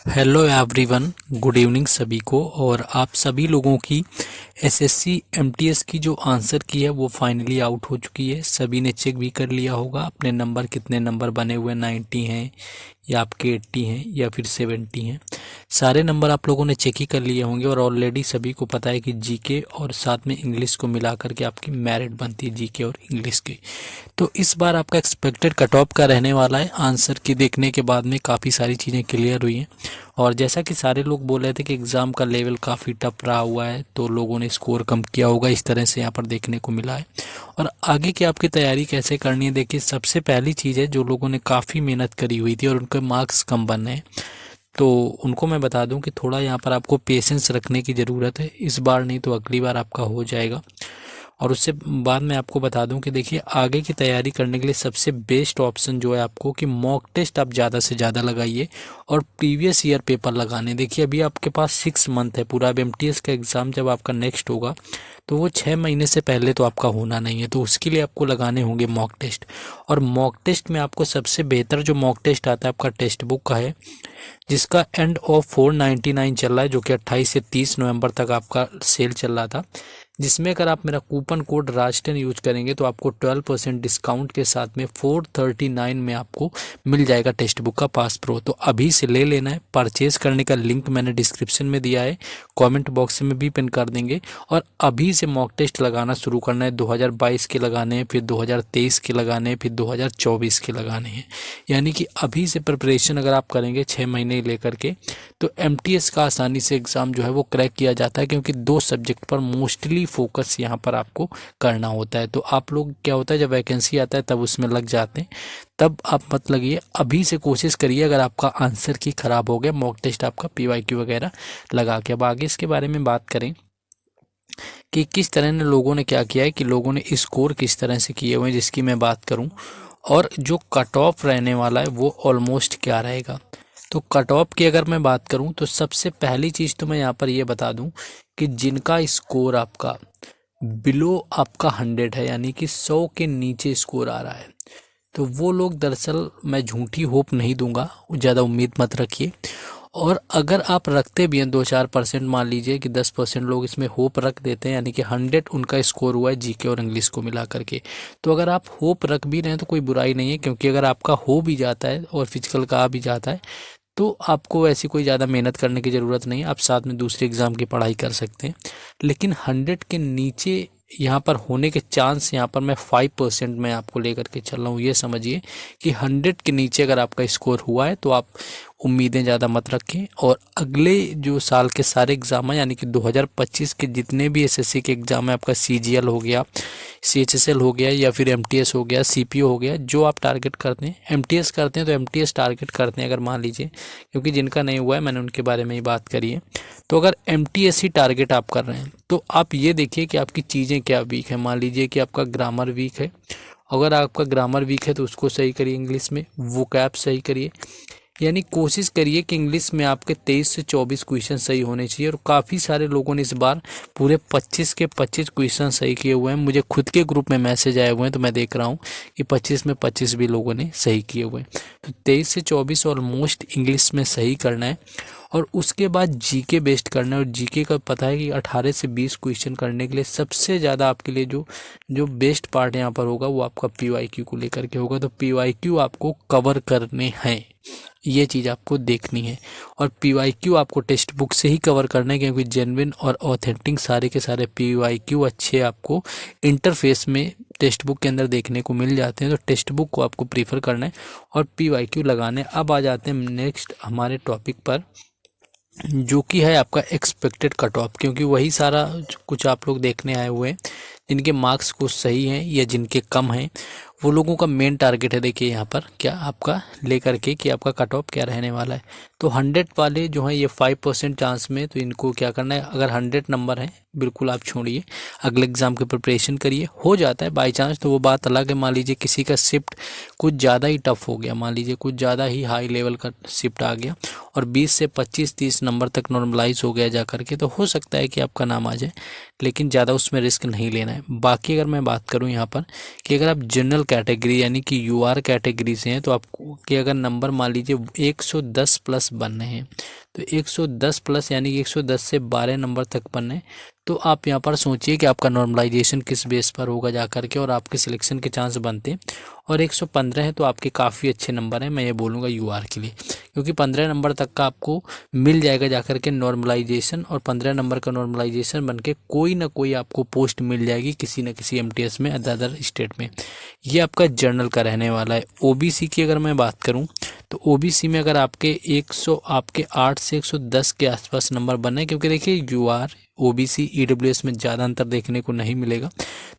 Hello everyone, good evening सभी को। और आप सभी लोगों की एसएससी एमटीएस की जो आंसर की है वो फाइनली आउट हो चुकी है। सभी ने चेक भी कर लिया होगा अपने नंबर, कितने नंबर बने हुए हैं, 90 हैं या आपके 80 हैं या फिर 70 हैं। सारे नंबर आप लोगों ने चेक ही कर लिए होंगे और ऑलरेडी सभी को पता है कि जीके और साथ में इंग्लिश को मिला करके आपकी मेरिट बनती है जीके और इंग्लिश की। तो इस बार आपका एक्सपेक्टेड कट ऑफ का रहने वाला है। आंसर की देखने के बाद में काफ़ी सारी चीज़ें क्लियर हुई हैं और जैसा कि सारे लोग बोल रहे थे कि एग्ज़ाम का लेवल काफ़ी टफ रहा हुआ है, तो लोगों ने स्कोर कम किया होगा, इस तरह से यहाँ पर देखने को मिला है। और आगे की आपकी तैयारी कैसे करनी है, देखिए सबसे पहली चीज़ है, जो लोगों ने काफ़ी मेहनत करी हुई थी और उनके मार्क्स कम बने हैं, तो उनको मैं बता दूं कि थोड़ा यहाँ पर आपको पेशेंस रखने की ज़रूरत है। इस बार नहीं तो अगली बार आपका हो जाएगा। और उससे बाद में आपको बता दूं कि देखिए आगे की तैयारी करने के लिए सबसे बेस्ट ऑप्शन जो है आपको कि मॉक टेस्ट आप ज़्यादा से ज़्यादा लगाइए और प्रीवियस ईयर पेपर लगाने। देखिए अभी आपके पास 6 मंथ है पूरा। अब एमटीएस का एग्ज़ाम जब आपका नेक्स्ट होगा तो वो 6 महीने से पहले तो आपका होना नहीं है, तो उसके लिए आपको लगाने होंगे मॉक टेस्ट। और मॉक टेस्ट में आपको सबसे बेहतर जो मॉक टेस्ट आता है आपका टेक्स्ट बुक का है, जिसका एंड ऑफ 499 चल रहा है, जो कि 28 से 30 नवंबर तक आपका सेल चल रहा था। जिसमें अगर आप मेरा कूपन कोड राज10 यूज करेंगे तो आपको 12% डिस्काउंट के साथ में 439 में आपको मिल जाएगा टेक्स्ट बुक का पास प्रो। तो अभी से ले लेना है। परचेज करने का लिंक मैंने डिस्क्रिप्शन में दिया है, कमेंट बॉक्स में भी पिन कर देंगे। और अभी से मॉक टेस्ट लगाना शुरू करना है। 2022 के लगाने हैं, फिर 2023 के लगाने हैं, फिर 2024 के लगाने हैं। यानी कि अभी से प्रिपरेशन अगर आप करेंगे 6 महीने लेकर के, तो एमटीएस का आसानी से एग्ज़ाम जो है वो क्रैक किया जाता है, क्योंकि 2 सब्जेक्ट पर मोस्टली फोकस यहाँ पर आपको करना होता है। तो आप लोग क्या होता है, जब वैकेंसी आता है तब उसमें लग जाते हैं, तब आप मत लगिए। अभी से कोशिश करिए। अगर आपका आंसर की ख़राब हो गया, मॉक टेस्ट आपका पीवाईक्यू वगैरह लगा के। अब आगे इसके बारे में बात करें कि किस तरह ने लोगों ने क्या किया है, कि लोगों ने स्कोर किस तरह से किए हुए हैं, जिसकी मैं बात करूं। और जो कट ऑफ रहने वाला है वो ऑलमोस्ट क्या रहेगा। तो कट ऑफ की अगर मैं बात करूं तो सबसे पहली चीज़ तो मैं यहाँ पर ये बता दूं कि जिनका स्कोर आपका बिलो आपका 100 है, यानी कि 100 के नीचे स्कोर आ रहा है, तो वो लोग, दरअसल मैं झूठी होप नहीं दूंगा, ज़्यादा उम्मीद मत रखिए। और अगर आप रखते भी हैं 2-4%, मान लीजिए कि 10% लोग इसमें होप रख देते हैं, यानी कि 100 उनका स्कोर हुआ है जीके और इंग्लिश को मिला करके, तो अगर आप होप रख भी रहे हैं तो कोई बुराई नहीं है, क्योंकि अगर आपका हो भी जाता है और फिजिकल का आ भी जाता है तो आपको ऐसी कोई ज़्यादा मेहनत करने की ज़रूरत नहीं है। आप साथ में दूसरे एग्ज़ाम की पढ़ाई कर सकते हैं। लेकिन 100 के नीचे यहाँ पर होने के चांस, यहाँ पर मैं 5% में आपको लेकर के चल रहा हूँ। ये समझिए कि 100 के नीचे अगर आपका स्कोर हुआ है तो आप उम्मीदें ज़्यादा मत रखें। और अगले जो साल के सारे एग्ज़ाम हैं, यानी कि 2025 के जितने भी एसएससी के एग्ज़ाम है, आपका सीजीएल हो गया, सीएचएसएल हो गया, या फिर एमटीएस हो गया, सीपीओ हो गया, जो आप टारगेट करते हैं, एमटीएस करते हैं तो एमटीएस टारगेट करते हैं अगर मान लीजिए, क्योंकि जिनका नहीं हुआ है मैंने उनके बारे में ही बात करी है। तो अगर एमटीएस ही टारगेट आप कर रहे हैं तो आप ये देखिए कि आपकी चीज़ें क्या वीक है। मान लीजिए कि आपका ग्रामर वीक है, अगर आपका ग्रामर वीक है तो उसको सही करिए, इंग्लिश में वोकैब सही करिए। यानी कोशिश करिए कि इंग्लिश में आपके 23 से 24 क्वेश्चन सही होने चाहिए। और काफ़ी सारे लोगों ने इस बार पूरे 25 के 25 क्वेश्चन सही किए हुए हैं। मुझे खुद के ग्रुप में मैसेज आए हुए हैं, तो मैं देख रहा हूँ कि 25 में 25 भी लोगों ने सही किए हुए हैं। तो 23 से 24 ऑलमोस्ट इंग्लिश में सही करना है। और उसके बाद जीके बेस्ड करना है। और जीके का पता है कि 18 से 20 क्वेश्चन करने के लिए सबसे ज़्यादा आपके लिए जो जो बेस्ट पार्ट यहाँ पर होगा वो आपका पीवाईक्यू को लेकर के होगा। तो पीवाईक्यू आपको कवर करने हैं, ये चीज़ आपको देखनी है। और पीवाईक्यू आपको टेक्स्ट बुक से ही कवर करना है, क्योंकि जेन्युइन और ऑथेंटिक सारे के सारे पीवाईक्यू अच्छे आपको इंटरफेस में टेक्स्ट बुक के अंदर देखने को मिल जाते हैं। तो टेक्स्ट बुक को आपको प्रीफर करना है और पीवाईक्यू लगाने। अब आ जाते हैं नेक्स्ट हमारे टॉपिक पर, जो कि है आपका एक्सपेक्टेड कट ऑफ, क्योंकि वही सारा कुछ आप लोग देखने आए हुए हैं। जिनके मार्क्स कुछ सही हैं या जिनके कम हैं, वो लोगों का मेन टारगेट है। देखिए यहाँ पर क्या आपका लेकर के कि आपका कट ऑफ क्या रहने वाला है। तो 100 वाले जो हैं ये 5% चांस में, तो इनको क्या करना है, अगर 100 नंबर है बिल्कुल आप छोड़िए, अगले एग्ज़ाम की प्रिपरेशन करिए। हो जाता है बाई चांस तो वो बात अलग है। मान लीजिए किसी का शिफ्ट कुछ ज़्यादा ही टफ हो गया, मान लीजिए कुछ ज़्यादा ही हाई लेवल का शिफ्ट आ गया और 20 से 25-30 नंबर तक नॉर्मलाइज हो गया जा करके, तो हो सकता है कि आपका नाम आ जाए, लेकिन ज़्यादा उसमें रिस्क नहीं लेना है। बाकी अगर मैं बात करूं यहाँ पर कि अगर आप जनरल कैटेगरी यानी कि यूआर कैटेगरी से हैं, तो आपको कि अगर नंबर मान लीजिए 110 प्लस बनने हैं, तो 110 प्लस यानी कि 110 से 12 नंबर तक बनने। तो आप यहाँ पर सोचिए कि आपका नॉर्मलाइजेशन किस बेस पर होगा जा करके और आपके सिलेक्शन के चांस बनते हैं। और 115 है तो आपके काफ़ी अच्छे नंबर हैं, मैं ये बोलूँगा यूआर के लिए, क्योंकि 15 नंबर तक का आपको मिल जाएगा जा करके नॉर्मलाइजेशन, और 15 नंबर का नॉर्मलाइजेशन बन के कोई ना कोई आपको पोस्ट मिल जाएगी किसी न किसी एमटीएस में अदर स्टेट में। ये आपका जर्नल का रहने वाला है। ओबीसी की अगर मैं बात करूं तो ओबीसी में अगर आपके 8 से 110 के आसपास नंबर बने, क्योंकि देखिए यूआर ओबीसी ईडब्ल्यूएस में ज़्यादा अंतर देखने को नहीं मिलेगा।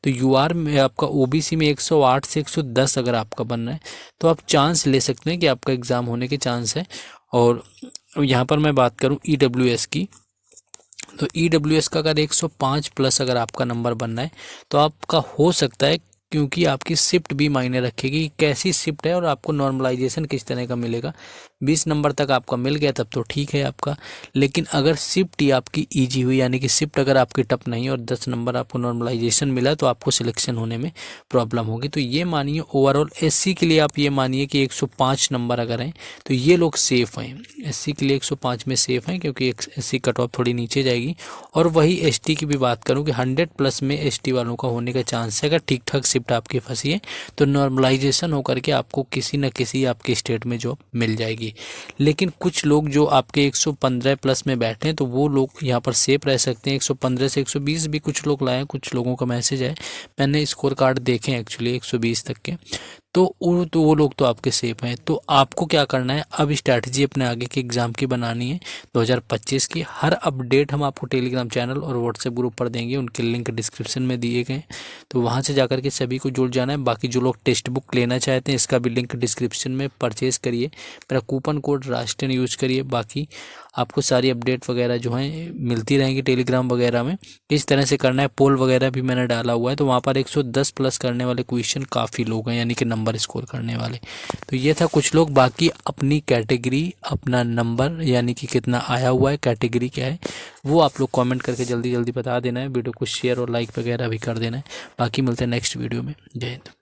तो यूआर में आपका ओबीसी में 108 से 110 अगर आपका बन रहा है तो आप चांस ले सकते हैं कि आपका एग्ज़ाम होने के चांस है। और यहाँ पर मैं बात करूँ ईडब्ल्यूएस की, तो ईडब्ल्यूएस का अगर 105 प्लस अगर आपका नंबर बनना है तो आपका हो सकता है, क्योंकि आपकी शिफ्ट भी मायने रखेगी, कैसी शिफ्ट है और आपको नॉर्मलाइजेशन किस तरह का मिलेगा। 20 नंबर तक आपका मिल गया तब तो ठीक है आपका, लेकिन अगर शिफ्ट ही आपकी इजी हुई यानी कि शिफ्ट अगर आपकी टफ नहीं और 10 नंबर आपको नॉर्मलाइजेशन मिला तो आपको सिलेक्शन होने में प्रॉब्लम होगी। तो ये मानिए ओवरऑल एससी के लिए आप ये मानिए कि 105 नंबर अगर हैं तो ये लोग सेफ़ हैं, एससी के लिए 105 में सेफ़ हैं, क्योंकि एससी कट ऑफ थोड़ी नीचे जाएगी। और वही एसटी की भी बात करूँ कि 100 प्लस में एसटी वालों का होने का चांस है, अगर ठीक ठाक शिफ्ट आपकी फंसी है तो नॉर्मलाइजेशन होकर के आपको किसी न किसी आपके स्टेट में जॉब मिल जाएगी। लेकिन कुछ लोग जो आपके 115 प्लस में बैठे हैं तो वो लोग यहाँ पर सेफ रह सकते हैं। 115 से 120 भी कुछ लोग लाए, कुछ लोगों का मैसेज है, मैंने स्कोर कार्ड देखे हैं एक्चुअली 120 तक के, तो वो लोग तो आपके सेफ हैं। तो आपको क्या करना है, अब स्ट्रैटेजी अपने आगे के एग्ज़ाम की बनानी है 2025 की। हर अपडेट हम आपको टेलीग्राम चैनल और व्हाट्सएप ग्रुप पर देंगे, उनके लिंक डिस्क्रिप्शन में दिए गए, तो वहाँ से जाकर के सभी को जुड़ जाना है। बाकी जो लोग टेक्स्ट बुक लेना चाहते हैं इसका भी लिंक डिस्क्रिप्शन में परचेज़ करिए, मेरा कूपन कोड राष्ट्रीय यूज़ करिए। बाकी आपको सारी अपडेट वगैरह जो हैं मिलती रहेंगी टेलीग्राम वगैरह में। किस तरह से करना है, पोल वगैरह भी मैंने डाला हुआ है, तो वहाँ पर 110 प्लस करने वाले क्वेश्चन काफ़ी लोग हैं, यानी कि नंबर स्कोर करने वाले। तो ये था कुछ लोग, बाकी अपनी कैटेगरी अपना नंबर यानी कि कितना आया हुआ है, कैटेगरी क्या है, वो आप लोग कमेंट करके जल्दी जल्दी बता देना है। वीडियो को शेयर और लाइक वगैरह भी कर देना है। बाकी मिलते हैं नेक्स्ट वीडियो में। जय हिंद।